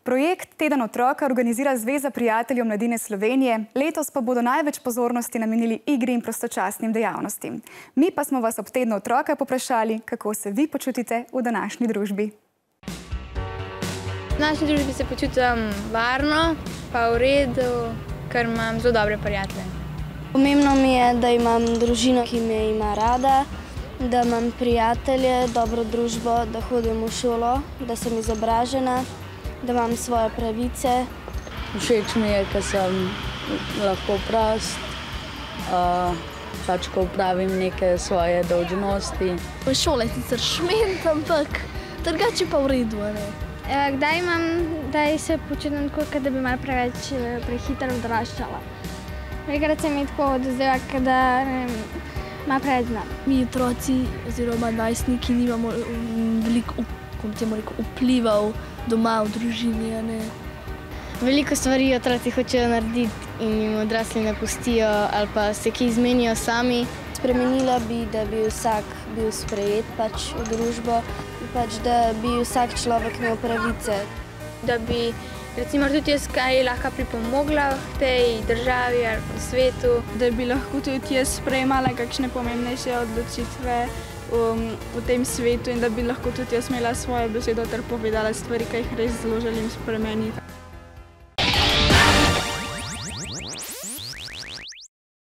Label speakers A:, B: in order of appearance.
A: Projekt Teden otroka organizira Zveza prijateljev mladine Slovenije, letos pa bodo največ pozornosti namenili igri in prostočasnim dejavnostim. Mi pa smo vas ob Tednu otroka poprašali, kako se vi počutite v današnji družbi.
B: V naši družbi se počutim varno, pa v redu, ker imam zelo dobre prijatelje.
C: Pomembno mi je, da imam družino, ki me ima rada, da imam prijatelje, dobro družbo, da hodim v šolo, da sem izobražena, da imam svoje pravice.
D: Všeč mi je, ker sem lahko prost, pač ko upravim neke svoje dolžnosti.
E: V šole sicer šment, ampak drugače pa v redu.
F: Kdaj se počutim tako, da bi malo preveč prehitro odraščala. Velikrat se mi tako dozdeva, da malo preveč znam.
E: Mi otroci oziroma najstniki nimamo veliko vplivov doma v družini.
G: Veliko stvari otroci hočejo narediti in jim odrasli ne pustijo ali pa se ki izmenijo sami.
C: Spremenila bi, da bi vsak bil sprejet pač v družbo, pač da bi vsak človek imel pravice.
B: Da bi recimo tudi jaz kaj lahko pripomogla v tej državi ali po svetu.
H: Da bi lahko tudi jaz sprejemala kakšne pomembnejše odločitve v tem svetu in da bi lahko tudi jaz imela svojo besedo ter povedala stvari, ki jih res zelo želim spremeniti.